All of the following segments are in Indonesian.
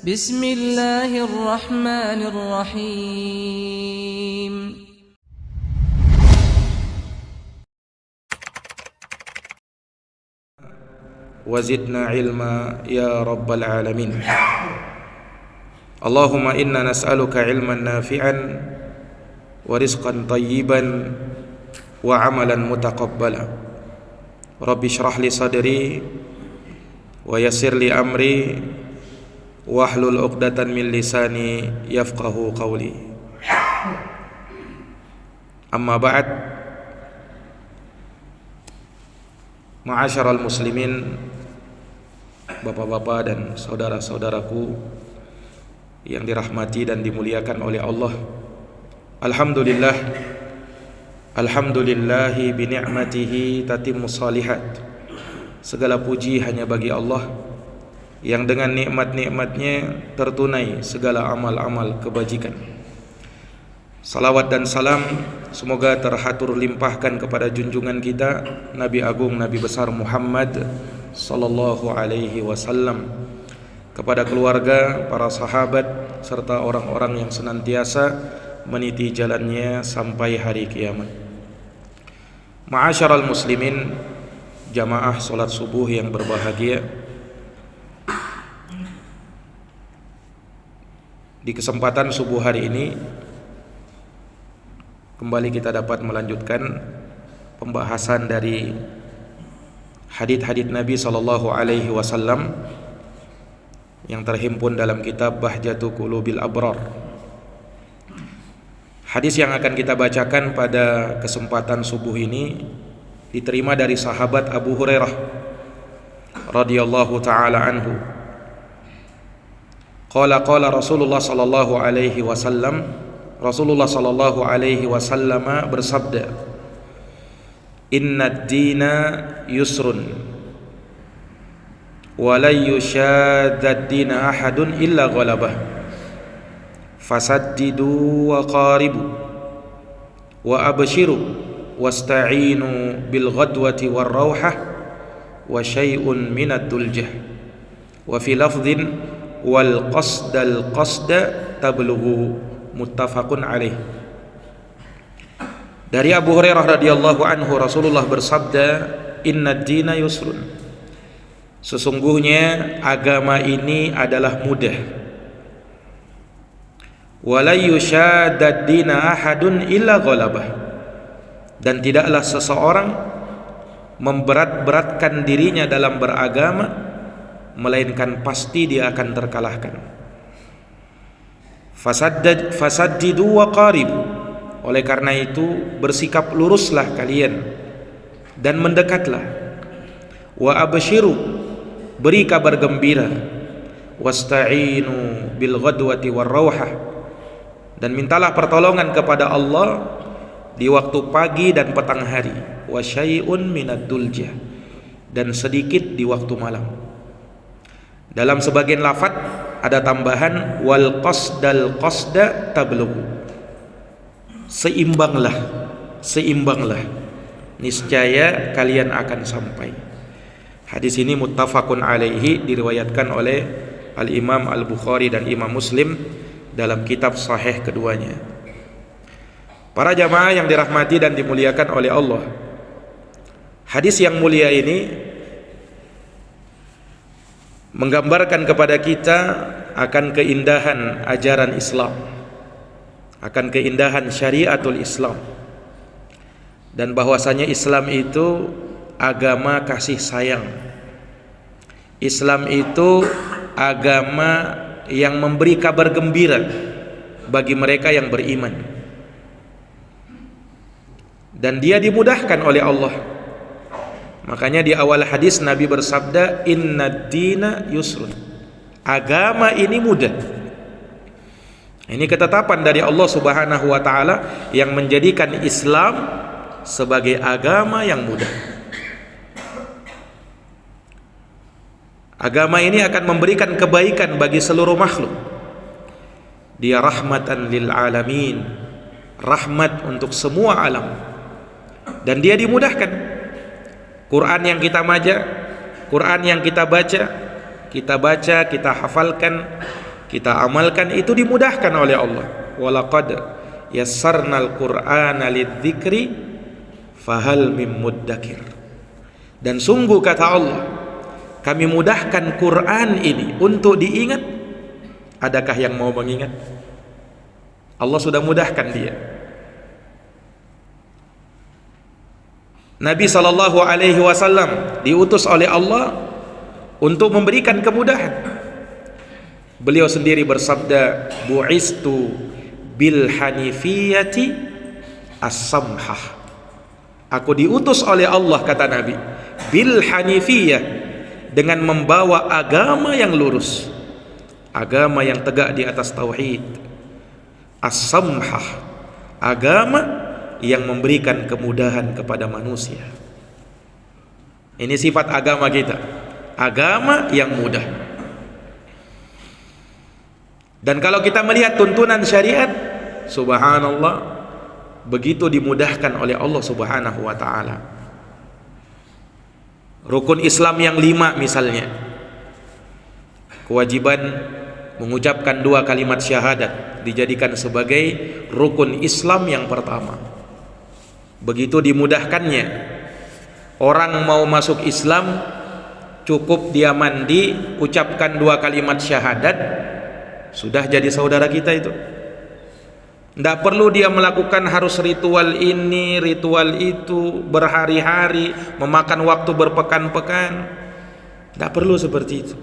Bismillahirrahmanirrahim. Wazidna ilma ya rabbal alamin. Allahumma inna nas'aluka ilman nafi'an wa rizqan tayyiban wa amalan mutaqabbala. Rabbi shrah li sadri wa yassir li amri wahlul 'uqdatan min lisani yafqahu qawli. Amma ba'd. Ma'asyaral muslimin, bapak-bapak dan saudara-saudaraku yang dirahmati dan dimuliakan oleh Allah. Alhamdulillahi bi ni'matihi tatimmus shalihat. Segala puji hanya bagi Allah yang dengan nikmat-nikmatnya tertunai segala amal-amal kebajikan. Salawat dan salam semoga terhatur limpahkan kepada junjungan kita Nabi Agung Nabi besar Muhammad sallallahu alaihi wasallam, kepada keluarga, para sahabat serta orang-orang yang senantiasa meniti jalannya sampai hari kiamat. Ma'asyaral muslimin, jamaah salat subuh yang berbahagia. Di kesempatan subuh hari ini kembali kita dapat melanjutkan pembahasan dari hadits-hadits Nabi sallallahu alaihi wasallam yang terhimpun dalam kitab Bahjatu Qulubil Abrar. Hadis yang akan kita bacakan pada kesempatan subuh ini diterima dari sahabat Abu Hurairah radhiyallahu taala anhu. Qala Rasulullah sallallahu alaihi wasallam, Rasulullah sallallahu alaihi wasallam bersabda, "Innad dina yusrun wa la yushaddad dina ahadun illa ghalabah. Fasaddidu wa qaribu wa abshiru wasta'inu bil ghadwati war rauhah wa syai'un minad duljah. Wa fi lafdhin wal qasdal qasda tablughu." Muttafaqun alaih. Dari Abu Hurairah radhiyallahu anhu, Rasulullah bersabda, "Innad dina yusrun." Sesungguhnya agama ini adalah mudah. Wa la yushaddad dina ahadun illa ghalabah. Dan tidaklah seseorang memberat-beratkan dirinya dalam beragama melainkan pasti dia akan terkalahkan. Fasaddidu wa qaribu. Oleh karena itu bersikap luruslah kalian dan mendekatlah. Wa abshiru, beri kabar gembira. Wasta'inu bil ghadwati war rauhah, dan mintalah pertolongan kepada Allah di waktu pagi dan petang hari. Wa syai'un minad duljah, dan sedikit di waktu malam. Dalam sebagian lafaz ada tambahan wal qasdal qasda tablughu. Seimbanglah, niscaya kalian akan sampai. Hadis ini muttafaqun alaihi, diriwayatkan oleh Al-Imam Al-Bukhari dan Imam Muslim dalam kitab sahih keduanya. Para jamaah yang dirahmati dan dimuliakan oleh Allah, hadis yang mulia ini menggambarkan kepada kita akan keindahan ajaran Islam, akan keindahan syariatul Islam, dan bahwasanya Islam itu agama kasih sayang. Islam itu agama yang memberi kabar gembira bagi mereka yang beriman, dan dia dimudahkan oleh Allah. Makanya di awal hadis Nabi bersabda, "Innad dina yusrun." Agama ini mudah. Ini ketetapan dari Allah Subhanahu wa taala yang menjadikan Islam sebagai agama yang mudah. Agama ini akan memberikan kebaikan bagi seluruh makhluk. Dia rahmatan lil alamin, rahmat untuk semua alam. Dan dia dimudahkan. Quran yang kita baca, kita hafalkan, kita amalkan, itu dimudahkan oleh Allah. Walaqad yassarnal Qur'ana lidzikri fahal mim muddakir. Dan sungguh kata Allah, kami mudahkan Quran ini untuk diingat. Adakah yang mau mengingat? Allah sudah mudahkan dia. Nabi SAW diutus oleh Allah untuk memberikan kemudahan. Beliau sendiri bersabda, bu'istu bil hanifiyati as-samhah. Aku diutus oleh Allah, kata Nabi, bil hanifiyah, dengan membawa agama yang lurus, agama yang tegak di atas tauhid. As-samhah, agama yang memberikan kemudahan kepada manusia. Ini sifat agama kita, agama yang mudah. Dan kalau kita melihat tuntunan syariat, subhanallah, begitu dimudahkan oleh Allah Subhanahu wa ta'ala. Rukun Islam yang 5 misalnya, kewajiban mengucapkan 2 kalimat syahadat dijadikan sebagai rukun Islam yang pertama. Begitu dimudahkannya, orang mau masuk Islam cukup dia mandi, ucapkan 2 kalimat syahadat, sudah jadi saudara kita itu. Tidak perlu dia melakukan harus ritual ini, ritual itu, berhari-hari, memakan waktu berpekan-pekan. Tidak perlu seperti itu.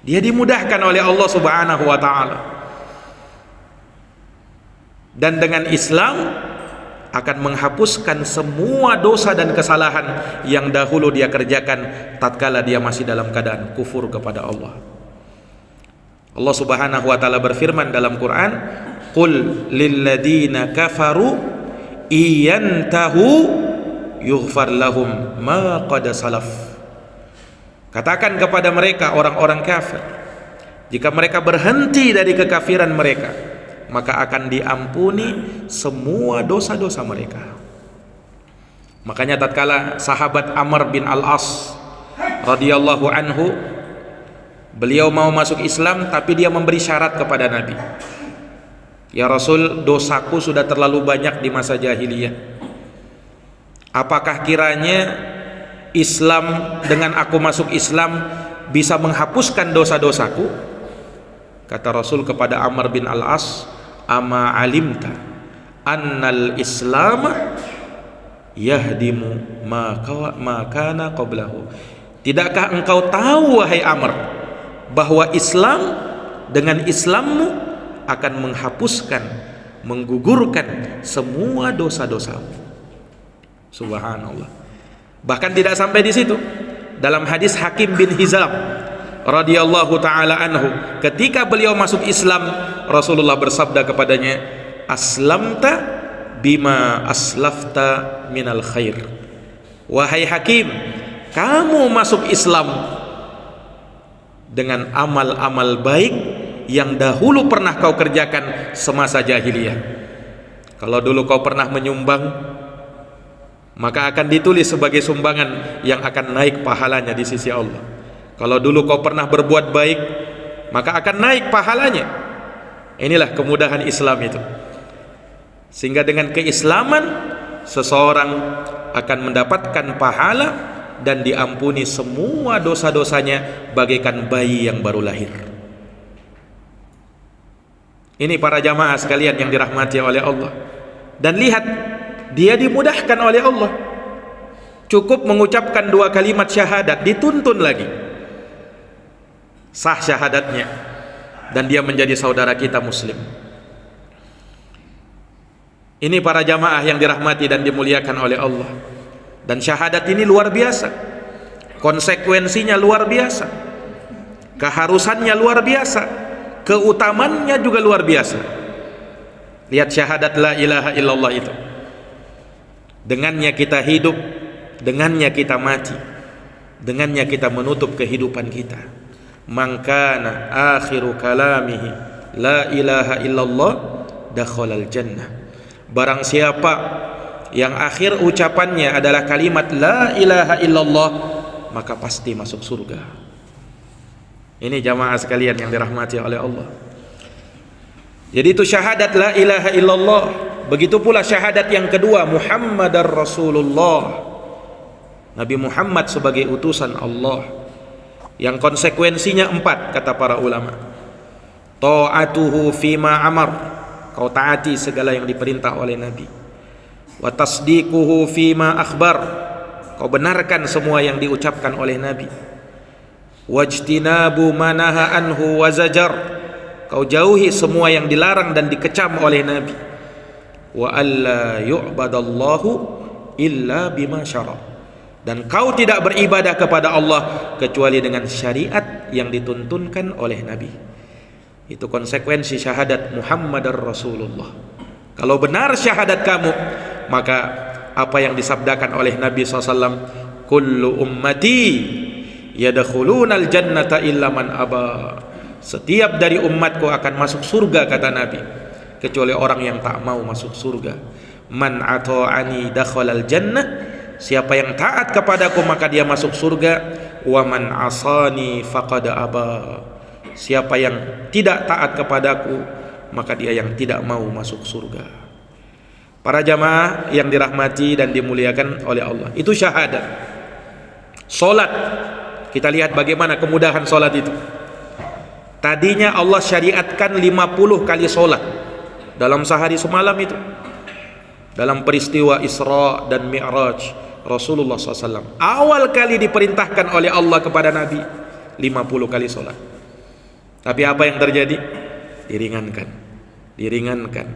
Dia dimudahkan oleh Allah Subhanahu wa ta'ala. Dan dengan Islam akan menghapuskan semua dosa dan kesalahan yang dahulu dia kerjakan tatkala dia masih dalam keadaan kufur kepada Allah. Allah Subhanahu wa ta'ala berfirman dalam Quran, qul lilladina kafaru iyantahu yughfar lahum ma qad salaf. Katakan kepada mereka, orang-orang kafir, jika mereka berhenti dari kekafiran mereka, maka akan diampuni semua dosa-dosa mereka. Makanya tatkala sahabat Amr bin Al-As radhiyallahu anhu, beliau mau masuk Islam tapi dia memberi syarat kepada Nabi. Ya Rasul, dosaku sudah terlalu banyak di masa jahiliyah. Apakah kiranya Islam, dengan aku masuk Islam, bisa menghapuskan dosa-dosaku? Kata Rasul kepada Amr bin Al-As, ama alimta annal Islam yahdimu ma kana qablahu. Tidakkah engkau tahu, wahai Amr, bahwa Islam, dengan Islammu akan menghapuskan, menggugurkan semua dosa-dosamu. Subhanallah. Bahkan tidak sampai di situ. Dalam hadis Hakim bin Hizam radhiyallahu taala anhu, ketika beliau masuk Islam, Rasulullah bersabda kepadanya, aslamta bima aslafta minal khair. Wahai Hakim, kamu masuk Islam dengan amal-amal baik yang dahulu pernah kau kerjakan semasa jahiliyah. Kalau dulu kau pernah menyumbang, maka akan ditulis sebagai sumbangan yang akan naik pahalanya di sisi Allah. Kalau dulu kau pernah berbuat baik, maka akan naik pahalanya. Inilah kemudahan Islam itu. Sehingga dengan keislaman seseorang akan mendapatkan pahala dan diampuni semua dosa-dosanya bagaikan bayi yang baru lahir. Ini para jamaah sekalian yang dirahmati oleh Allah. Dan lihat, dia dimudahkan oleh Allah. Cukup mengucapkan 2 kalimat syahadat, dituntun lagi sah syahadatnya, dan dia menjadi saudara kita muslim. Ini para jamaah yang dirahmati dan dimuliakan oleh Allah. Dan syahadat ini luar biasa, konsekuensinya luar biasa, keharusannya luar biasa, keutamannya juga luar biasa. Lihat syahadat la ilaha illallah itu. Dengannya kita hidup, dengannya kita mati, dengannya kita menutup kehidupan kita. Mangkana akhiru kalamihi la ilaha illallah dakhalal jannah. Barang siapa yang akhir ucapannya adalah kalimat la ilaha illallah, maka pasti masuk surga. Ini jamaah sekalian yang dirahmati oleh Allah. Jadi itu syahadat la ilaha illallah. Begitu pula syahadat yang kedua, Muhammadar Rasulullah. Nabi Muhammad sebagai utusan Allah. Yang konsekuensinya 4 kata para ulama. Ta'atuhu fima amar, kau taati segala yang diperintah oleh Nabi. Wa tasdiquhu fima akhbar, kau benarkan semua yang diucapkan oleh Nabi. Wajtinabu manaha anhu wa zajar, kau jauhi semua yang dilarang dan dikecam oleh Nabi. Wa alla yu'badallahu illa bima syara, dan kau tidak beribadah kepada Allah kecuali dengan syariat yang dituntunkan oleh Nabi. Itu konsekuensi syahadat Muhammadar Rasulullah. Kalau benar syahadat kamu, maka apa yang disabdakan oleh Nabi SAW, kullu ummati yadkhulunal jannata illa man aba, setiap dari umatku akan masuk surga kata Nabi, kecuali orang yang tak mau masuk surga. Man ata'ani dakhalal jannah, siapa yang taat kepadaku maka dia masuk surga. Wa man asani faqad aba, siapa yang tidak taat kepadaku maka dia yang tidak mau masuk surga. Para jamaah yang dirahmati dan dimuliakan oleh Allah, itu syahadat. Salat, kita lihat bagaimana kemudahan salat itu. Tadinya Allah syariatkan 50 kali salat dalam sehari semalam itu. Dalam peristiwa Isra dan Mi'raj Rasulullah SAW, awal kali diperintahkan oleh Allah kepada Nabi 50 kali salat. Tapi apa yang terjadi? Diringankan,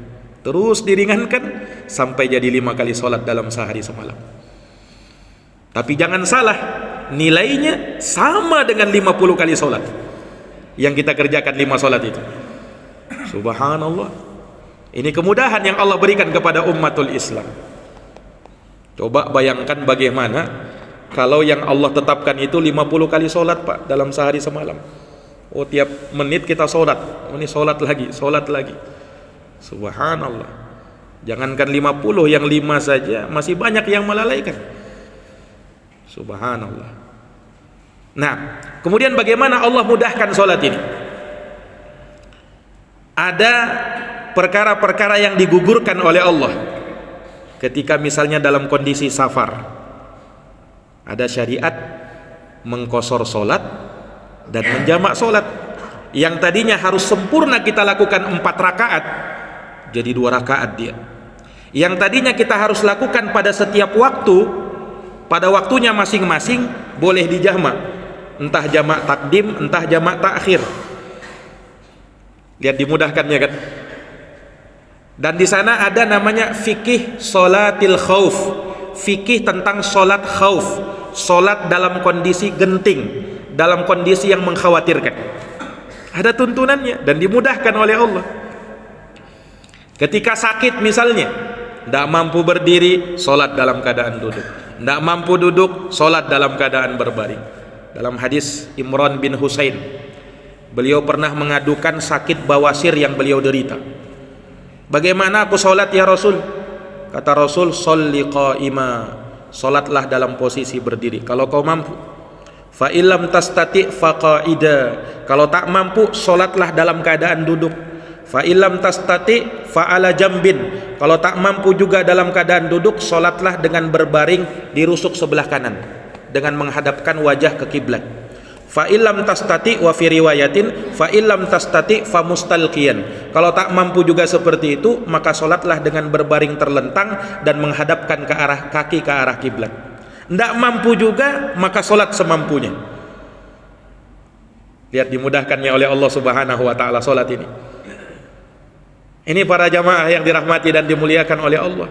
terus diringankan sampai jadi 5 kali salat dalam sehari semalam. Tapi jangan salah, nilainya sama dengan 50 kali salat yang kita kerjakan 5 salat itu. Subhanallah. Ini kemudahan yang Allah berikan kepada umatul Islam. Coba bayangkan bagaimana kalau yang Allah tetapkan itu 50 kali salat Pak dalam sehari semalam. Oh, tiap menit kita salat. Oh, ini salat lagi. Subhanallah. Jangankan 50, yang 5 saja masih banyak yang melalaikan. Subhanallah. Nah, kemudian bagaimana Allah mudahkan salat ini? Ada perkara-perkara yang digugurkan oleh Allah ketika misalnya dalam kondisi safar. Ada syariat mengqashar salat dan menjamak salat. Yang tadinya harus sempurna kita lakukan 4 rakaat jadi 2 rakaat dia. Yang tadinya kita harus lakukan pada setiap waktu, pada waktunya masing-masing, boleh dijamak, entah jamak takdim, entah jamak takhir. Lihat dimudahkannya kan. Dan di sana ada namanya fikih salatil khauf, fikih tentang salat khauf, salat dalam kondisi genting, dalam kondisi yang mengkhawatirkan. Ada tuntunannya dan dimudahkan oleh Allah. Ketika sakit misalnya, tidak mampu berdiri, salat dalam keadaan duduk. Tidak mampu duduk, salat dalam keadaan berbaring. Dalam hadis Imran bin Husain, beliau pernah mengadukan sakit bawasir yang beliau derita. Bagaimana aku salat ya Rasul? Kata Rasul, sholli qa'ima, salatlah dalam posisi berdiri kalau kau mampu. Fa illam tastati fa qa'ida, kalau tak mampu salatlah dalam keadaan duduk. Fa illam tastati fa ala jambin, kalau tak mampu juga dalam keadaan duduk, salatlah dengan berbaring di rusuk sebelah kanan dengan menghadapkan wajah ke kiblat. Fa illam tastati wa fi riwayatin fa illam tastati fa mustalqiyan, kalau tak mampu juga seperti itu maka salatlah dengan berbaring terlentang dan menghadapkan ke arah kaki ke arah kiblat. Tidak mampu juga maka salat semampunya. Lihat dimudahkannya oleh Allah Subhanahu wa taala salat ini. Ini para jamaah yang dirahmati dan dimuliakan oleh Allah.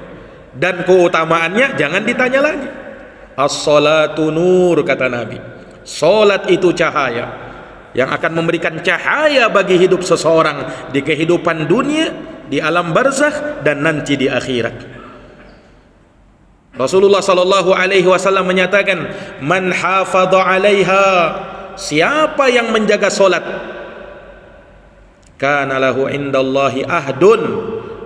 Dan keutamaannya jangan ditanya lagi. As-salatu nur kata Nabi. Salat itu cahaya yang akan memberikan cahaya bagi hidup seseorang di kehidupan dunia, di alam barzakh dan nanti di akhirat. Rasulullah sallallahu alaihi wasallam menyatakan, "Man hafadha 'alaiha", siapa yang menjaga salat, kana lahu indallahi ahdun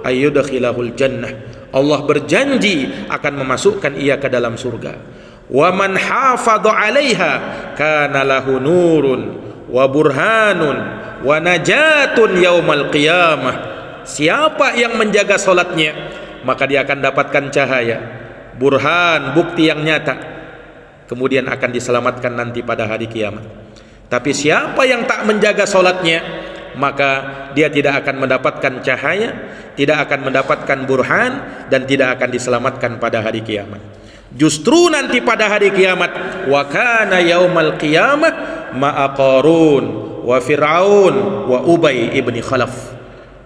ayyudkhilahul jannah, Allah berjanji akan memasukkan ia ke dalam surga. Wa man hafadha 'alaiha kana lahu nurun, wa burhanun wa najatun yaumal qiyamah. Siapa yang menjaga salatnya, maka dia akan dapatkan cahaya, burhan, bukti yang nyata, kemudian akan diselamatkan nanti pada hari kiamat. Tapi siapa yang tak menjaga salatnya, maka dia tidak akan mendapatkan cahaya, tidak akan mendapatkan burhan, dan tidak akan diselamatkan pada hari kiamat. Justru nanti pada hari kiamat, wa kana yaumal qiyamah ma'a Qarun wa Fir'aun wa Ubay ibn Khalaf.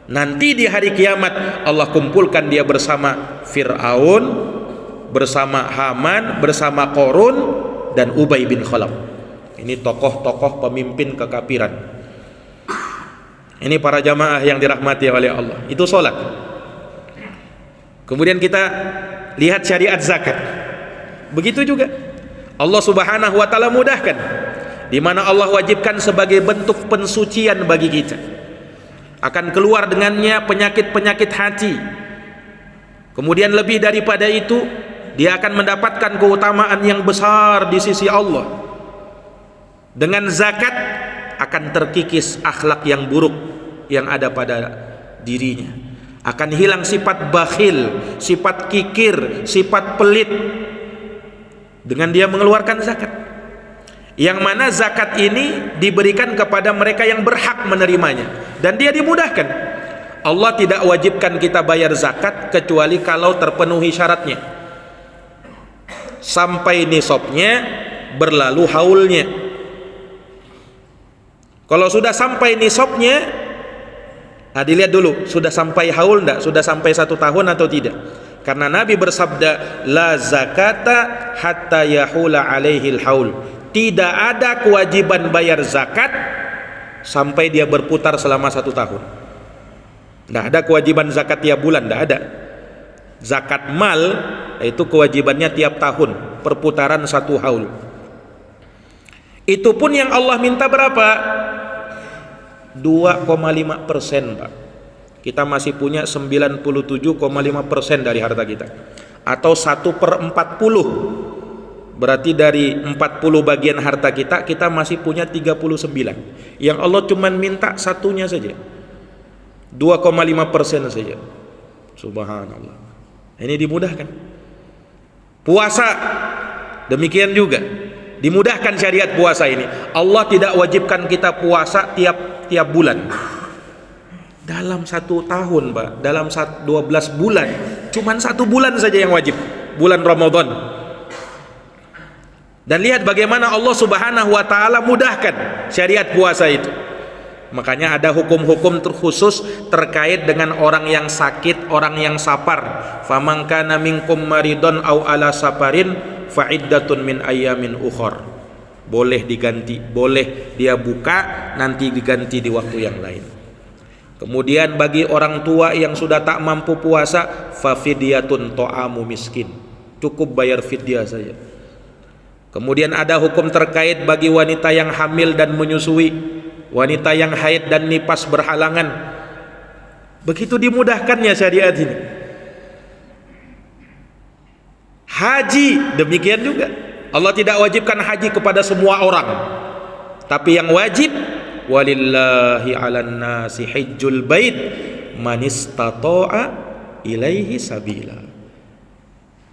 Nanti di hari kiamat Allah kumpulkan dia bersama Fir'aun, bersama Haman, bersama Qarun dan Ubay bin Khalaf. Ini tokoh-tokoh pemimpin kekafiran. Ini para jamaah yang dirahmati oleh Allah. Itu solat. Kemudian kita lihat syariat zakat. Begitu juga Allah Subhanahu wa taala mudahkan, di mana Allah wajibkan sebagai bentuk pensucian bagi kita. Akan keluar dengannya penyakit-penyakit hati. Kemudian lebih daripada itu, dia akan mendapatkan keutamaan yang besar di sisi Allah. Dengan zakat akan terkikis akhlak yang buruk yang ada pada dirinya. Akan hilang sifat bakhil, sifat kikir, sifat pelit dengan dia mengeluarkan zakat. Yang mana zakat ini diberikan kepada mereka yang berhak menerimanya, dan dia dimudahkan. Allah tidak wajibkan kita bayar zakat kecuali kalau terpenuhi syaratnya. Sampai nisabnya, berlalu haulnya. Kalau sudah sampai nisabnya, dilihat dulu sudah sampai haul enggak, sudah sampai 1 tahun atau tidak. Karena Nabi bersabda, la zakata hatta yahula alaihil haul. Tidak ada kewajiban bayar zakat sampai dia berputar selama 1 tahun. Tidak ada kewajiban zakat tiap bulan, tidak ada. Zakat mal itu kewajibannya tiap tahun, perputaran 1 haul. Itu pun yang Allah minta berapa? 2,5%, Pak. Kita masih punya 97,5% dari harta kita, atau 1/40. Berarti dari 40 bagian harta kita, kita masih punya 39. Yang Allah cuma minta satunya saja, 2,5% saja. Subhanallah. Ini dimudahkan. Puasa demikian juga, dimudahkan syariat puasa ini. Allah tidak wajibkan kita puasa tiap bulan. Dalam 1 tahun, Pak, dalam 12 bulan, cuman 1 bulan saja yang wajib, bulan Ramadan. Dan lihat bagaimana Allah Subhanahu wa taala mudahkan syariat puasa itu. Makanya ada hukum-hukum terkhusus terkait dengan orang yang sakit, orang yang sapar. Faman kana minkum maridon au ala saparin fa iddatun min ayyamin ukhra. Boleh diganti, boleh dia buka, nanti diganti di waktu yang lain. Kemudian bagi orang tua yang sudah tak mampu puasa, fa fidyatun ta'amu miskin. Cukup bayar fidyah saja. Kemudian ada hukum terkait bagi wanita yang hamil dan menyusui, wanita yang haid dan nifas berhalangan. Begitu dimudahkannya syariat ini. Haji demikian juga. Allah tidak wajibkan haji kepada semua orang, tapi yang wajib, walillahi 'alan nasi hajjul bait man istata'a ilaihi sabila.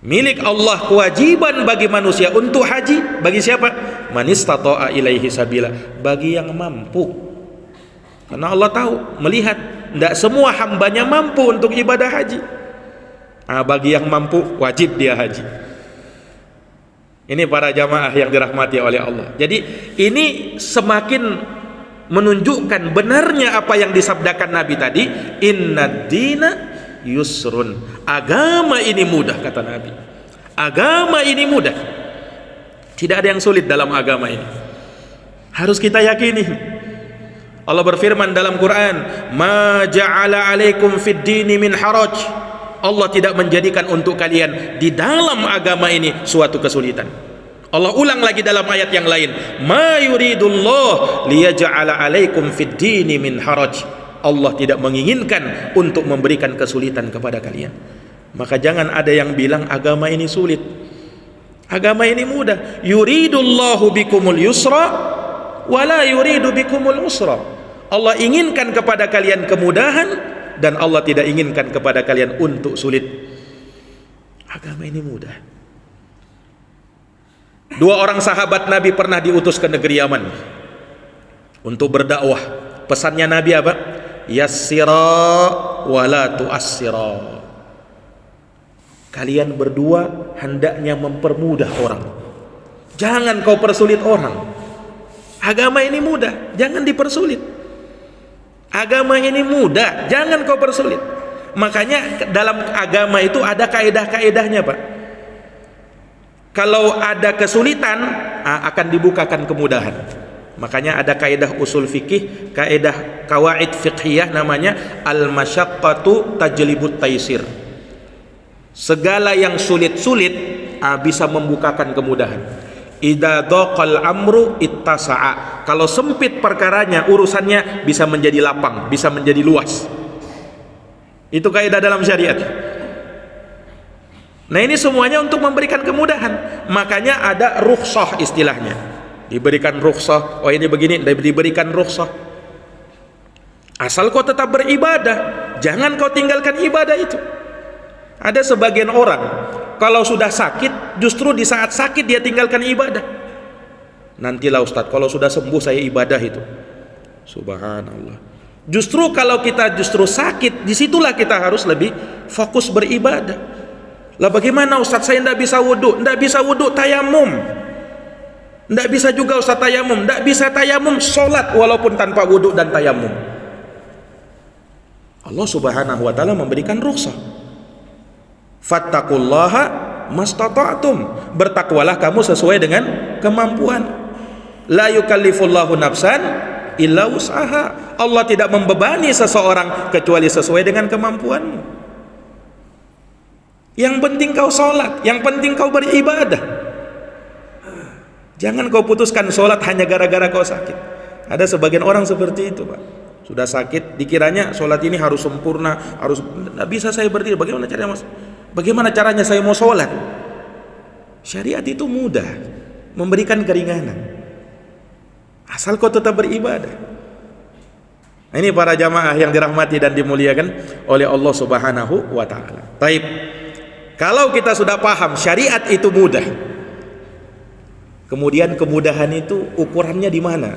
Milik Allah, kewajiban bagi manusia untuk haji. Bagi siapa? Man istata'a ilaihi sabila, bagi yang mampu. Karena Allah tahu, melihat tidak semua hambanya mampu untuk ibadah haji. Bagi yang mampu wajib dia haji. Ini para jamaah yang dirahmati oleh Allah. Jadi ini semakin menunjukkan benarnya apa yang disabdakan Nabi tadi, innad dina yusrun. Agama ini mudah, kata Nabi. Agama ini mudah. Tidak ada yang sulit dalam agama ini. Harus kita yakini. Allah berfirman dalam Quran, ma ja'ala alaikum fid dini min haraj. Allah tidak menjadikan untuk kalian di dalam agama ini suatu kesulitan. Allah ulang lagi dalam ayat yang lain, ma yuridullah liyaj'ala alaikum fid dini min haraj. Allah tidak menginginkan untuk memberikan kesulitan kepada kalian. Maka jangan ada yang bilang agama ini sulit. Agama ini mudah. Yuridullahu bikumul yusra wala yuridu bikumul usra. Allah inginkan kepada kalian kemudahan dan Allah tidak inginkan kepada kalian untuk sulit. Agama ini mudah. 2 orang sahabat Nabi pernah diutus ke negeri Yaman untuk berdakwah. Pesannya Nabi apa? Yassira wala tuassira. Kalian berdua hendaknya mempermudah orang. Jangan kau persulit orang. Agama ini mudah, jangan dipersulit. Agama ini mudah, jangan kau persulit. Makanya dalam agama itu ada kaedah-kaedahnya, Pak. Kalau ada kesulitan, akan dibukakan kemudahan. Makanya ada kaedah usul fikih, kaedah kawaid fiqhiyah namanya al-masyaqqatu tajlibut taisir. Segala yang sulit-sulit bisa membukakan kemudahan. Idza dhaqal amru ittasa'a. Kalau sempit perkaranya, urusannya bisa menjadi lapang, bisa menjadi luas. Itu kaidah dalam syariat. Nah, ini semuanya untuk memberikan kemudahan. Makanya ada rukhsah istilahnya. Diberikan rukhsah. Oh, ini begini, diberikan rukhsah. Asal kau tetap beribadah, jangan kau tinggalkan ibadah itu. Ada sebagian orang kalau sudah sakit, justru di saat sakit dia tinggalkan ibadah. Nantilah Ustadz, kalau sudah sembuh saya ibadah itu. Subhanallah. Justru kalau kita justru sakit, disitulah kita harus lebih fokus beribadah. Lah bagaimana Ustadz, saya tidak bisa wudhu? Tidak bisa wudhu, tayamum. Tidak bisa juga Ustadz tayamum. Tidak bisa tayamum, sholat walaupun tanpa wudhu dan tayamum. Allah subhanahu wa ta'ala memberikan rukhsah. Fattaqullaha mastata'tum. Bertakwalah kamu sesuai dengan kemampuan. La yukallifullahu nafsan illa wus'aha. Allah tidak membebani seseorang kecuali sesuai dengan kemampuanmu. Yang penting kau sholat, yang penting kau beribadah. Jangan kau putuskan sholat hanya gara-gara kau sakit. Ada sebagian orang seperti itu, Pak. Sudah sakit, dikiranya sholat ini harus sempurna, harus, tidak bisa saya berdiri. Bagaimana caranya, Mas? Bagaimana caranya saya mau sholat? Syariat itu mudah, memberikan keringanan. Asal kau tetap beribadah. Nah, ini para jamaah yang dirahmati dan dimuliakan oleh Allah subhanahu wa ta'ala. Baik. Kalau kita sudah paham syariat itu mudah, kemudian kemudahan itu ukurannya di mana?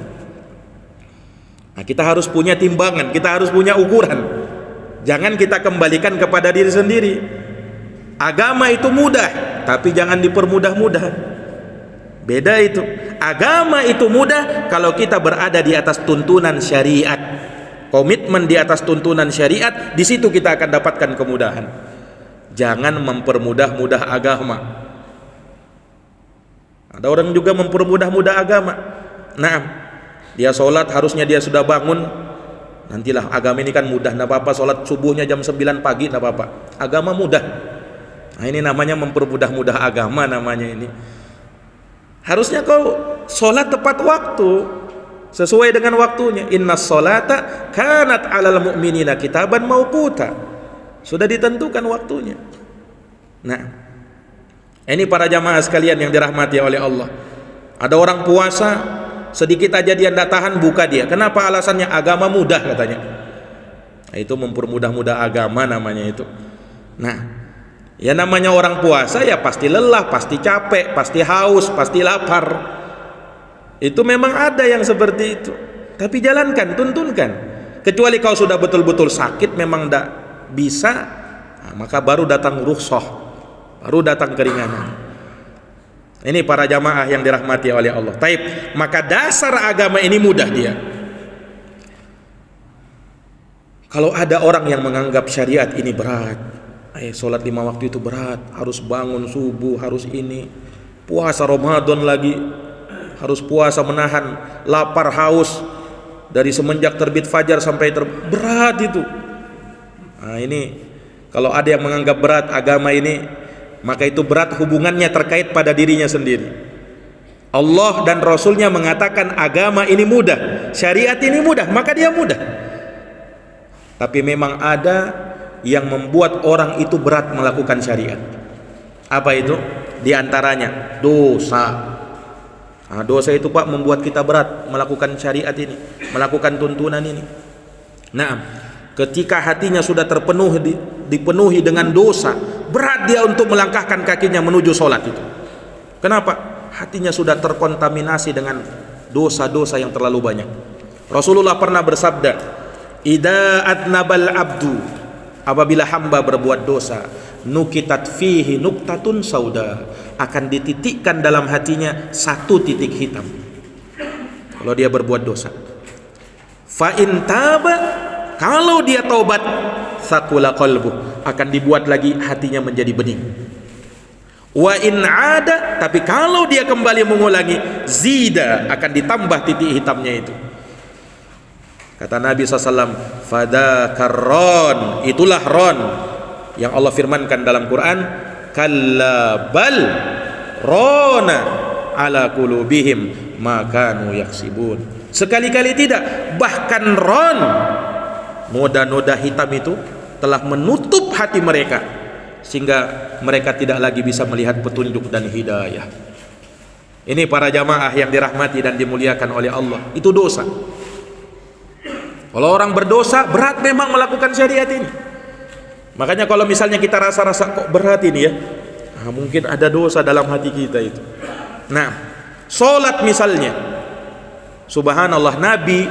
Nah, kita harus punya timbangan, kita harus punya ukuran. Jangan kita kembalikan kepada diri sendiri. Agama itu mudah, tapi jangan dipermudah-mudah. Beda itu. Agama itu mudah kalau kita berada di atas tuntunan syariat. Komitmen di atas tuntunan syariat, di situ kita akan dapatkan kemudahan. Jangan mempermudah-mudah agama. Ada orang juga mempermudah-mudah agama. Nah, dia sholat harusnya dia sudah bangun. Nantilah, agama ini kan mudah, tidak apa-apa. Sholat subuhnya jam 9 pagi, tidak apa-apa. Agama mudah. Nah, ini namanya mempermudah-mudah agama namanya ini. Harusnya kau sholat tepat waktu, sesuai dengan waktunya. Innas sholata kanat alal mu'minina kitaban mauquta. Sudah ditentukan waktunya. Nah, ini para jamaah sekalian yang dirahmati oleh Allah. Ada orang puasa, sedikit aja dia tidak tahan, buka dia. Kenapa? Alasannya agama mudah katanya. Nah, itu mempermudah-mudah agama namanya itu. Nah, ya namanya orang puasa ya pasti lelah, pasti capek, pasti haus, pasti lapar. Itu memang ada yang seperti itu. Tapi jalankan, tuntunkan. Kecuali kau sudah betul-betul sakit, memang tidak bisa, nah, maka baru datang rukhsah, baru datang keringanan. Ini para jamaah yang dirahmati oleh Allah. Taib, maka dasar agama ini mudah dia. Kalau ada orang yang menganggap syariat ini berat, sholat 5 waktu itu berat, harus bangun subuh, harus ini, puasa Ramadan lagi, harus puasa menahan lapar haus dari semenjak terbit fajar sampai berat itu. Nah, ini kalau ada yang menganggap berat agama ini, maka itu berat hubungannya terkait pada dirinya sendiri. Allah dan Rasulnya mengatakan agama ini mudah, syariat ini mudah, maka dia mudah. Tapi memang ada yang membuat orang itu berat melakukan syariat. Apa itu? Di antaranya dosa. Dosa itu Pak membuat kita berat melakukan syariat ini, melakukan tuntunan ini. Nah, ketika hatinya sudah dipenuhi dengan dosa, berat dia untuk melangkahkan kakinya menuju sholat itu. Kenapa? Hatinya sudah terkontaminasi dengan dosa-dosa yang terlalu banyak. Rasulullah pernah bersabda, "Idza adnabal abdu," apabila hamba berbuat dosa, "nukitat fihi nuktatun sauda," akan dititikkan dalam hatinya satu titik hitam. Kalau dia berbuat dosa. Fa in taba, kalau dia taubat, thaqula qalbu, akan dibuat lagi hatinya menjadi bening. Wa in ada, tapi kalau dia kembali mengulangi, zida, akan ditambah titik hitamnya itu. Kata Nabi SAW, fadakar ron, itulah ron yang Allah firmankan dalam Quran, kalla bal rona ala qulubihim ma kanu yaksibun. Sekali-kali tidak, bahkan ron, noda-noda hitam itu telah menutup hati mereka sehingga mereka tidak lagi bisa melihat petunjuk dan hidayah. Ini para jamaah yang dirahmati dan dimuliakan oleh Allah, itu dosa. Kalau orang berdosa, berat memang melakukan syariat ini. Makanya kalau misalnya kita rasa-rasa kok berat ini ya, mungkin ada dosa dalam hati kita itu. Nah, sholat misalnya, subhanallah, Nabi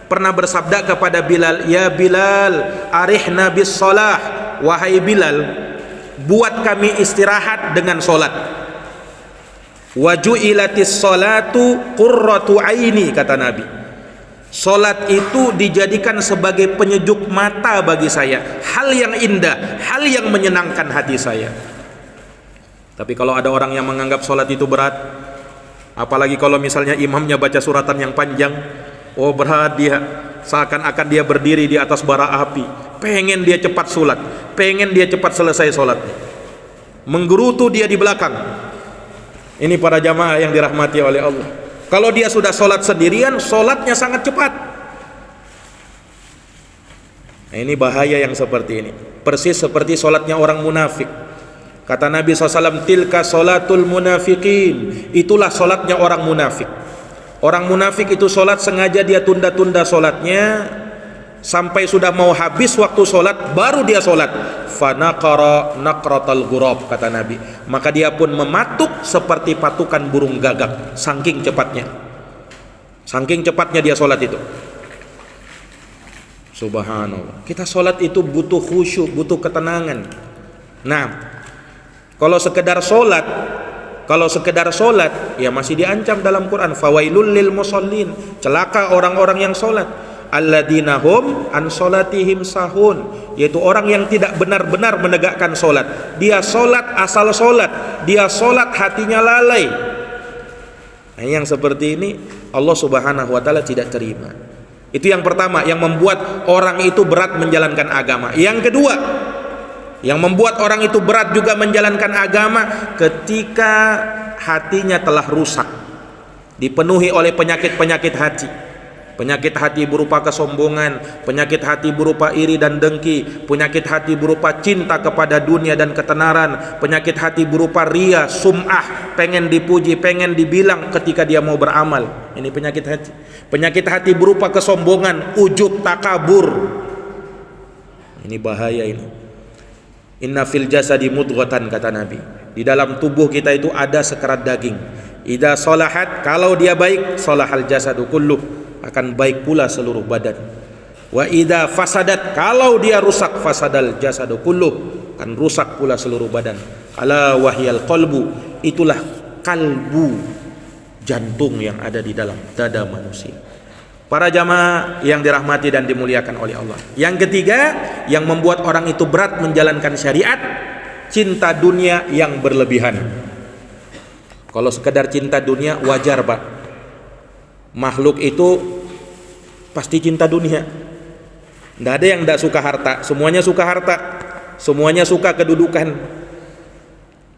pernah bersabda kepada Bilal, "Ya Bilal, arihna bis shalah," wahai Bilal, buat kami istirahat dengan sholat. Waju'ilatis sholatu qurratu aini, kata Nabi. Sholat itu dijadikan sebagai penyejuk mata bagi saya, hal yang indah, hal yang menyenangkan hati saya. Tapi kalau ada orang yang menganggap sholat itu berat, apalagi kalau misalnya imamnya baca suratan yang panjang, oh berat dia, seakan-akan dia berdiri di atas bara api, pengen dia cepat sholat, pengen dia cepat selesai sholatnya, menggerutu dia di belakang. Ini para jamaah yang dirahmati oleh Allah. Kalau dia sudah sholat sendirian, sholatnya sangat cepat. Nah, ini bahaya yang seperti ini, persis seperti sholatnya orang munafik. Kata Nabi SAW, tilka sholatul munafikin, itulah sholatnya orang munafik. Orang munafik itu sholat sengaja dia tunda-tunda sholatnya sampai sudah mau habis waktu sholat baru dia sholat. Fanaqara naqratal ghurab, kata Nabi, maka dia pun mematuk seperti patukan burung gagak, saking cepatnya dia sholat itu. Subhanallah, kita sholat itu butuh khusyuk, butuh ketenangan. Nah, kalau sekedar sholat ya masih diancam dalam Quran, fawailul lil musallin, celaka orang-orang yang sholat, alladzina hum an sholatihim sahun, yaitu orang yang tidak benar-benar menegakkan sholat. Dia sholat asal sholat, dia sholat hatinya lalai. Nah, yang seperti ini Allah Subhanahu wa ta'ala tidak terima. Itu yang pertama yang membuat orang itu berat menjalankan agama. Yang kedua yang membuat orang itu berat juga menjalankan agama, ketika hatinya telah rusak, dipenuhi oleh penyakit-penyakit hati. Penyakit hati berupa kesombongan, penyakit hati berupa iri dan dengki, penyakit hati berupa cinta kepada dunia dan ketenaran, penyakit hati berupa ria, sum'ah, pengen dipuji, pengen dibilang ketika dia mau beramal. Ini penyakit hati. Penyakit hati berupa kesombongan, ujub, takabur. Ini bahaya ini. Inna fil jasadi mudghatan, kata Nabi, di dalam tubuh kita itu ada sekerat daging. Idza salahat, kalau dia baik, salahal jasadu kulluh, akan baik pula seluruh badan. Wa idza fasadat, kalau dia rusak, fasadal jasadu kulluh, akan rusak pula seluruh badan. Ala wahyal qalbu, itulah kalbu, jantung yang ada di dalam dada manusia. Para jamaah yang dirahmati dan dimuliakan oleh Allah. Yang ketiga yang membuat orang itu berat menjalankan syariat, cinta dunia yang berlebihan. Kalau sekedar cinta dunia wajar, Pak. Makhluk itu pasti cinta dunia. Tidak ada yang tidak suka harta, semuanya suka harta, semuanya suka kedudukan.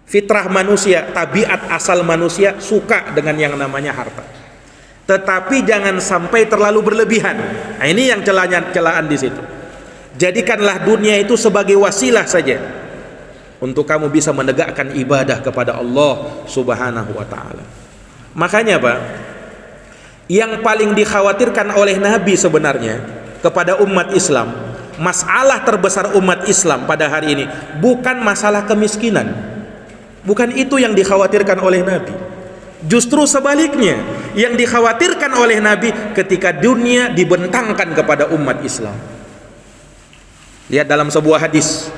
Fitrah manusia, tabiat asal manusia suka dengan yang namanya harta. Tetapi jangan sampai terlalu berlebihan. Nah, ini yang celaan di situ. Jadikanlah dunia itu sebagai wasilah saja untuk kamu bisa menegakkan ibadah kepada Allah Subhanahu wa ta'ala. Makanya Pak, yang paling dikhawatirkan oleh Nabi sebenarnya kepada umat Islam, masalah terbesar umat Islam pada hari ini bukan masalah kemiskinan. Bukan itu yang dikhawatirkan oleh Nabi. Justru sebaliknya, yang dikhawatirkan oleh Nabi ketika dunia dibentangkan kepada umat Islam. Lihat dalam sebuah hadis,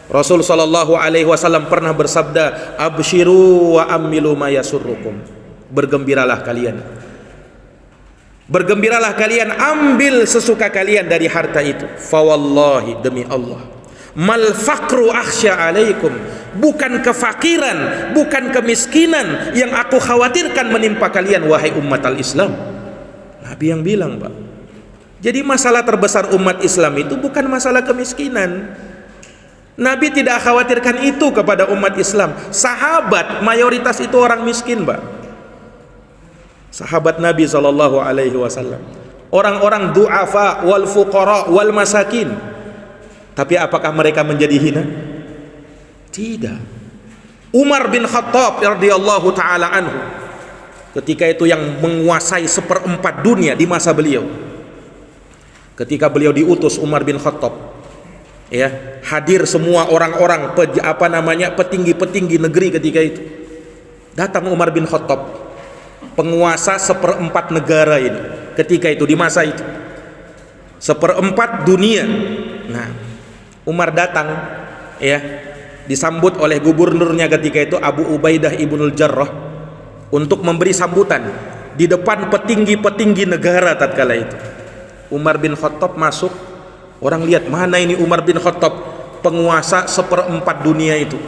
Rasul sallallahu alaihi wasallam pernah bersabda, "Absyiru wa ammilu ma yasurrukum." Bergembiralah kalian. Bergembiralah kalian, ambil sesuka kalian dari harta itu. Fa wallahi, demi Allah, mal faqru akhsya alaikum. Bukan kefakiran, bukan kemiskinan yang aku khawatirkan menimpa kalian wahai umat al-Islam. Nabi yang bilang, Pak. Jadi masalah terbesar umat Islam itu bukan masalah kemiskinan. Nabi tidak khawatirkan itu kepada umat Islam. Sahabat mayoritas itu orang miskin, Pak. Sahabat Nabi sallallahu alaihi wasallam, orang-orang du'afa wal fuqara wal masakin. Tapi apakah mereka menjadi hina? Tidak. Umar bin Khattab radhiyallahu taala anhu, ketika itu yang menguasai 1/4 dunia di masa beliau. Ketika beliau diutus Umar bin Khattab, ya, hadir semua orang-orang petinggi-petinggi negeri ketika itu. Datang Umar bin Khattab, penguasa 1/4 negara ini ketika itu, di masa itu 1/4 dunia. Nah, Umar datang, ya, disambut oleh gubernurnya ketika itu, Abu Ubaidah ibnul Jarrah, untuk memberi sambutan di depan petinggi-petinggi negara tatkala itu. Umar bin Khattab masuk, orang lihat, mana ini Umar bin Khattab, penguasa 1/4 dunia itu.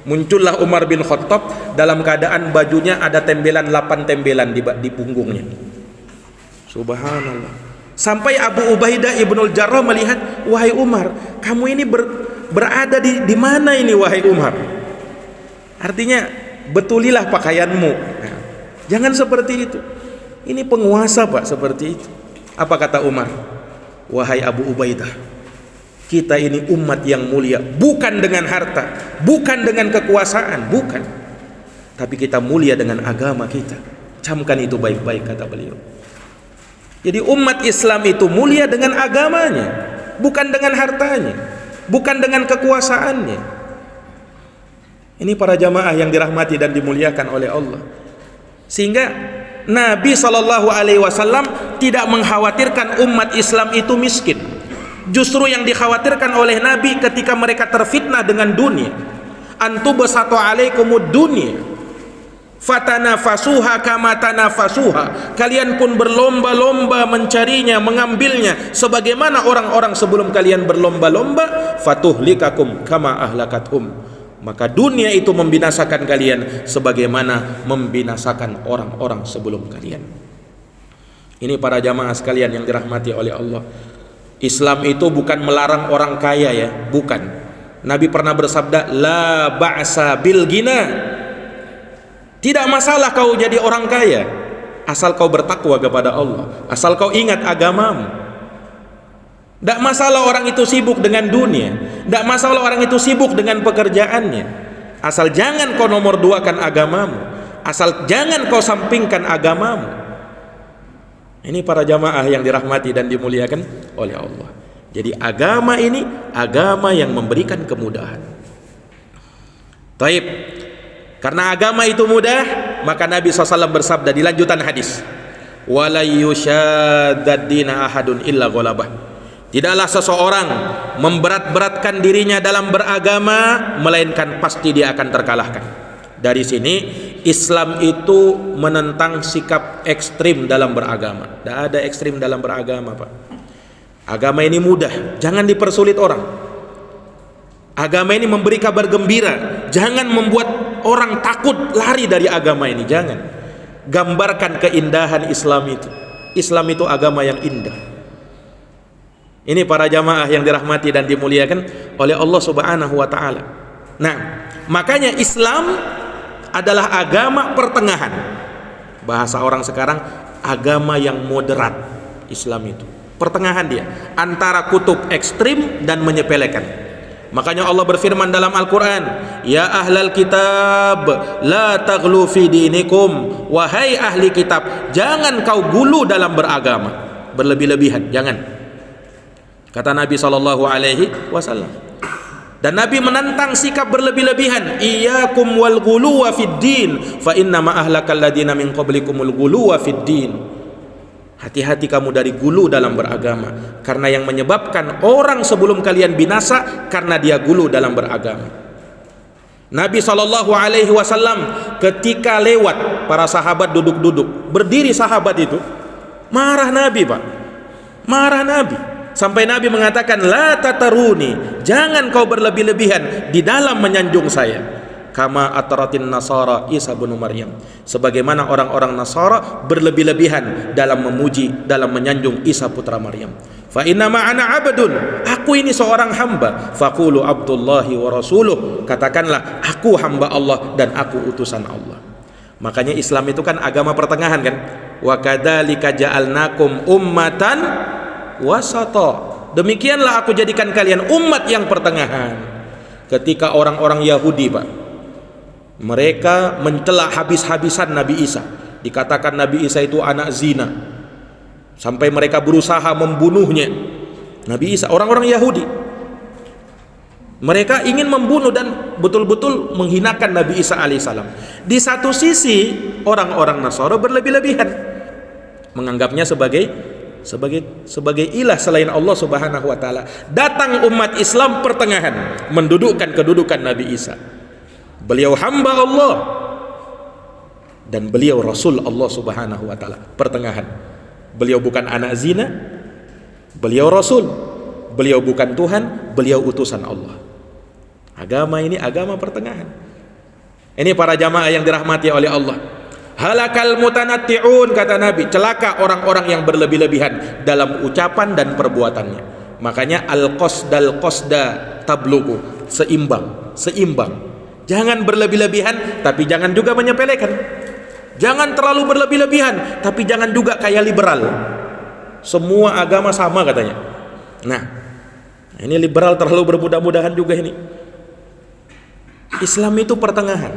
Muncullah Umar bin Khattab dalam keadaan bajunya ada tembelan, 8 tembelan di punggungnya. Subhanallah. Sampai Abu Ubaidah ibnul Jarrah melihat, wahai Umar, kamu ini berada di mana ini wahai Umar? Artinya betulilah pakaianmu. Nah, jangan seperti itu. Ini penguasa Pak, seperti itu. Apa kata Umar? Wahai Abu Ubaidah, kita ini umat yang mulia, bukan dengan harta, bukan dengan kekuasaan, bukan. Tapi kita mulia dengan agama kita. Camkan itu baik-baik, kata beliau. Jadi umat Islam itu mulia dengan agamanya, bukan dengan hartanya, bukan dengan kekuasaannya. Ini para jamaah yang dirahmati dan dimuliakan oleh Allah. Sehingga Nabi SAW tidak mengkhawatirkan umat Islam itu miskin. Justru yang dikhawatirkan oleh Nabi ketika mereka terfitnah dengan dunia, antubasatu alaikumud dunya fatanafasuha kama tanafasuha, kalian pun berlomba-lomba mencarinya, mengambilnya sebagaimana orang-orang sebelum kalian berlomba-lomba, fatuhlikakum kama ahlakathum, maka dunia itu membinasakan kalian sebagaimana membinasakan orang-orang sebelum kalian. Ini para jamaah sekalian yang dirahmati oleh Allah. Islam itu bukan melarang orang kaya, ya, bukan. Nabi pernah bersabda, la ba'sa bil ghina. Tidak masalah kau jadi orang kaya, asal kau bertakwa kepada Allah, asal kau ingat agamamu. Tidak masalah orang itu sibuk dengan dunia, tidak masalah orang itu sibuk dengan pekerjaannya, asal jangan kau nomor duakan agamamu, asal jangan kau sampingkan agamamu. Ini para jamaah yang dirahmati dan dimuliakan oleh Allah. Jadi agama ini agama yang memberikan kemudahan. Taib. Karena agama itu mudah, maka Nabi SAW bersabda di lanjutan hadis, wala yushaddaddina ahadun illa ghalabah. Tidaklah seseorang memberat-beratkan dirinya dalam beragama, melainkan pasti dia akan terkalahkan. Dari sini Islam itu menentang sikap ekstrim dalam beragama. Tidak ada ekstrim dalam beragama, Pak. Agama ini mudah, jangan dipersulit orang. Agama ini memberi kabar gembira, jangan membuat orang takut lari dari agama ini, jangan. Gambarkan keindahan Islam itu. Islam itu agama yang indah. Ini para jamaah yang dirahmati dan dimuliakan oleh Allah Subhanahu wa taala. Nah, makanya Islam adalah agama pertengahan. Bahasa orang sekarang, agama yang moderat. Islam itu pertengahan, dia antara kutub ekstrim dan menyepelekan. Makanya Allah berfirman dalam Al-Quran, ya ahlal kitab la taghlu fi dinikum, wahai ahli kitab, jangan kau gulu dalam beragama, berlebih-lebihan, jangan. Kata Nabi SAW. Dan Nabi menantang sikap berlebih-lebihan, iyyakum wal ghuluwa fid din fa inna ma ahlakal ladina min qablikumul ghuluwa fid din. Hati-hati kamu dari gulu dalam beragama, karena yang menyebabkan orang sebelum kalian binasa karena dia gulu dalam beragama. Nabi SAW ketika lewat, para sahabat duduk-duduk, berdiri sahabat itu marah Nabi, Pak, marah Nabi. Sampai Nabi mengatakan, la tataruni, jangan kau berlebih-lebihan di dalam menyanjung saya. Kama atratin nasara Isa bin Maryam, sebagaimana orang-orang Nasara berlebih-lebihan dalam memuji, dalam menyanjung Isa putra Maryam. Fa inna ma ana abdun, aku ini seorang hamba. Faqulu abdullahi wa rasuluh, katakanlah aku hamba Allah dan aku utusan Allah. Makanya Islam itu kan agama pertengahan kan. Wa kadzalika ja'alnakum ummatan wasata, demikianlah aku jadikan kalian umat yang pertengahan. Ketika orang-orang Yahudi, Pak, mereka mencela habis-habisan Nabi Isa, dikatakan Nabi Isa itu anak zina, sampai mereka berusaha membunuhnya. Nabi Isa, orang-orang Yahudi, mereka ingin membunuh dan betul-betul menghinakan Nabi Isa alaihissalam. Di satu sisi orang-orang Nasara berlebih-lebihan, menganggapnya sebagai ilah selain Allah Subhanahu wa taala. Datang umat Islam pertengahan, mendudukkan kedudukan Nabi Isa. Beliau hamba Allah dan beliau Rasul Allah Subhanahu wa taala, pertengahan. Beliau bukan anak zina, beliau Rasul, beliau bukan Tuhan, beliau utusan Allah. Agama ini agama pertengahan. Ini para jamaah yang dirahmati oleh Allah. Halakal mutanatti'un, kata Nabi, celaka orang-orang yang berlebih-lebihan dalam ucapan dan perbuatannya. Makanya al-qasdal qasda tablugu, seimbang. Jangan berlebih-lebihan, tapi jangan juga menyepelekan. Jangan terlalu berlebih-lebihan, tapi jangan juga kayak liberal. Semua agama sama katanya. Nah, ini liberal terlalu bermudah-mudahan juga ini. Islam itu pertengahan.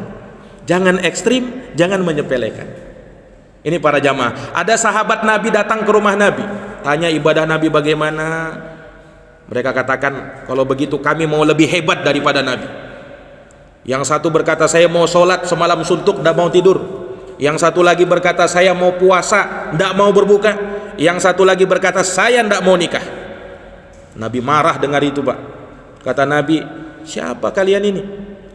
Jangan ekstrim, jangan menyepelekan. Ini para jamaah. Ada sahabat Nabi datang ke rumah Nabi, tanya ibadah Nabi bagaimana. Mereka katakan, kalau begitu kami mau lebih hebat daripada Nabi. Yang satu berkata, saya mau sholat semalam suntuk, tidak mau tidur. Yang satu lagi berkata, saya mau puasa, tidak mau berbuka. Yang satu lagi berkata, saya tidak mau nikah. Nabi marah dengar itu, Pak. Kata Nabi, siapa kalian ini?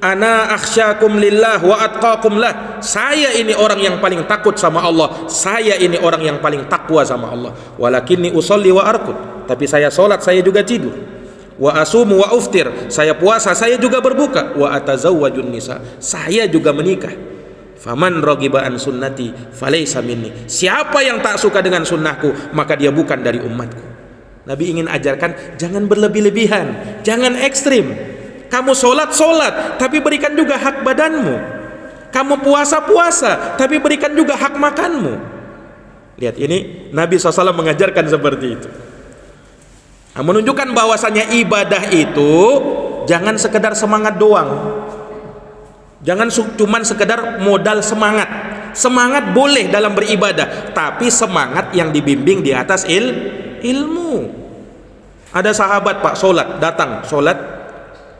Ana akhsyakum lillah wa atqakum lah. Saya ini orang yang paling takut sama Allah. Saya ini orang yang paling takwa sama Allah. Walakinni usolli wa arqud, tapi saya sholat, saya juga tidur. Wa asumu wa uftir, saya puasa, saya juga berbuka. Wa atazawwajun nisa, saya juga menikah. Faman raghiba an sunnati falaysa minni, siapa yang tak suka dengan sunnahku maka dia bukan dari umatku. Nabi ingin ajarkan, jangan berlebih-lebihan, jangan ekstrim. Kamu sholat, tapi berikan juga hak badanmu. Kamu puasa, tapi berikan juga hak makanmu. Lihat, ini Nabi SAW mengajarkan seperti itu. Nah, menunjukkan bahwasanya ibadah itu jangan sekedar semangat doang. Jangan cuman sekedar modal semangat. Semangat boleh dalam beribadah, tapi semangat yang dibimbing di atas ilmu. Ada sahabat, Pak, sholat,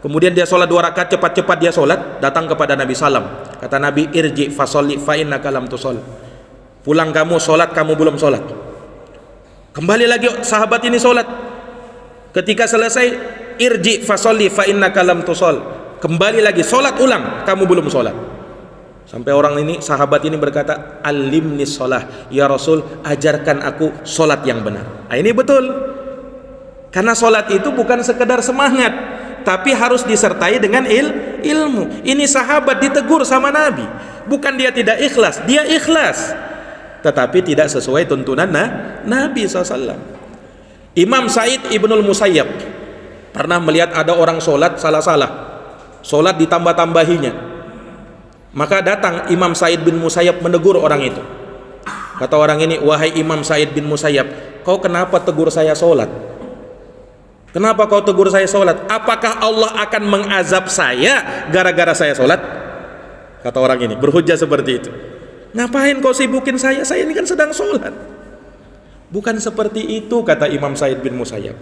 kemudian dia sholat 2 rakaat, cepat-cepat dia sholat, datang kepada Nabi SAW. Kata Nabi, irji fasolli fa innaka lam tusol. Pulang kamu sholat, kamu belum sholat. Kembali lagi sahabat ini sholat. Ketika selesai, irji fasolli fa innaka lam tusol. Kembali lagi sholat ulang, kamu belum sholat. Sampai orang ini, sahabat ini berkata, alimni sholah, ya Rasul, ajarkan aku sholat yang benar. Nah, ini betul. Karena sholat itu bukan sekedar semangat, tapi harus disertai dengan ilmu. Ini sahabat ditegur sama Nabi. Bukan dia tidak ikhlas, dia ikhlas, tetapi tidak sesuai tuntunan Nabi SAW. Imam Sa'id ibnul Musayyab pernah melihat ada orang sholat salah-salah, sholat ditambah-tambahinya. Maka datang Imam Sa'id bin Musayyab menegur orang itu. Kata orang ini, wahai Imam Sa'id bin Musayyab, kau kenapa tegur saya sholat? Kenapa kau tegur saya sholat? Apakah Allah akan mengazab saya gara-gara saya sholat? Kata orang ini, berhujjah seperti itu. Ngapain kau sibukin saya? Saya ini kan sedang sholat. Bukan seperti itu, kata Imam Sa'id bin Musayyab.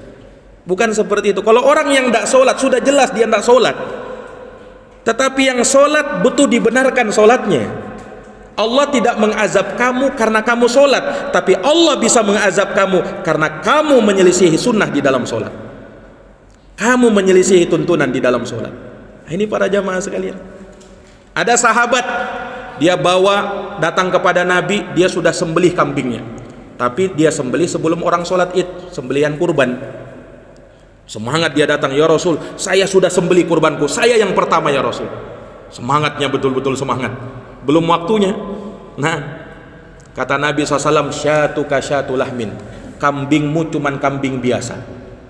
Bukan seperti itu. Kalau orang yang tidak sholat, sudah jelas dia tidak sholat. Tetapi yang sholat betul dibenarkan sholatnya. Allah tidak mengazab kamu karena kamu sholat, tapi Allah bisa mengazab kamu karena kamu menyelisihi sunnah di dalam sholat. Kamu menyelisihi tuntunan di dalam sholat. Ini para jamaah sekalian. Ada sahabat, dia bawa datang kepada Nabi, dia sudah sembelih kambingnya. Tapi dia sembelih sebelum orang sholat id, sembelihan kurban. Semangat dia datang, ya Rasul, saya sudah sembelih kurbanku, saya yang pertama ya Rasul. Semangatnya betul-betul semangat. Belum waktunya. Nah, kata Nabi SAW, syatuka syatu lahmin, kambingmu cuman kambing biasa,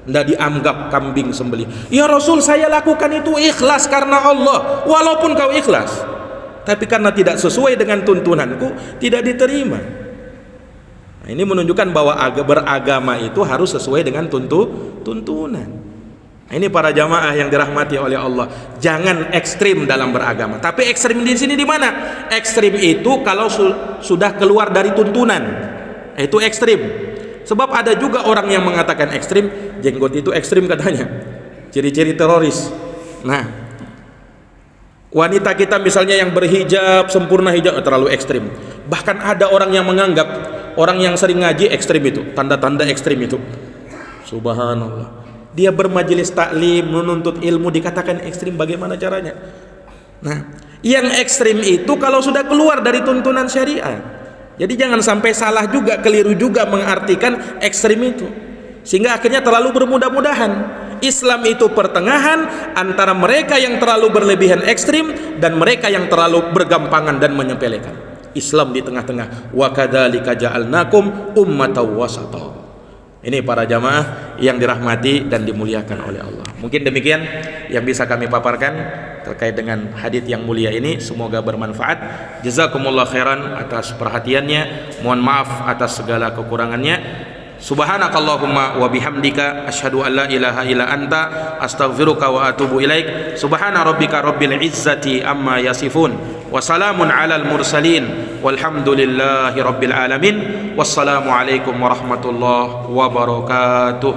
tidak dianggap kambing sembelih. Ya Rasul, saya lakukan itu ikhlas karena Allah. Walaupun kau ikhlas, tapi karena tidak sesuai dengan tuntunanku, tidak diterima. Nah, ini menunjukkan bahwa beragama itu harus sesuai dengan tuntunan. Nah, ini para jamaah yang dirahmati oleh Allah. Jangan ekstrim dalam beragama. Tapi ekstrim di sini di mana? Ekstrim itu kalau sudah keluar dari tuntunan, itu ekstrim. Sebab ada juga orang yang mengatakan ekstrim, jenggot itu ekstrim katanya, ciri-ciri teroris. Nah, wanita kita misalnya yang berhijab, sempurna hijab, terlalu ekstrim. Bahkan ada orang yang menganggap orang yang sering ngaji ekstrim itu, tanda-tanda ekstrim itu. Subhanallah, dia bermajelis taklim, menuntut ilmu, dikatakan ekstrim. Bagaimana caranya? Nah, yang ekstrim itu kalau sudah keluar dari tuntunan syariah. Jadi jangan sampai salah juga, keliru juga mengartikan ekstrim itu, sehingga akhirnya terlalu bermudah-mudahan. Islam itu pertengahan antara mereka yang terlalu berlebihan ekstrim dan mereka yang terlalu bergampangan dan menyepelekan. Islam di tengah-tengah. Wa kadzalika ja'alnakum ummatan wasata. Ini para jamaah yang dirahmati dan dimuliakan oleh Allah. Mungkin demikian yang bisa kami paparkan terkait dengan hadits yang mulia ini. Semoga bermanfaat. Jazakumullah khairan atas perhatiannya. Mohon maaf atas segala kekurangannya. Subhanakallahumma wa bihamdika asyhadu an la ilaha illa anta astaghfiruka wa atubu ilaik. Subhana rabbika rabbil izzati amma yasifun wa salamun alal mursalin walhamdulillahi rabbil alamin. Wassalamu alaikum warahmatullahi wabarakatuh.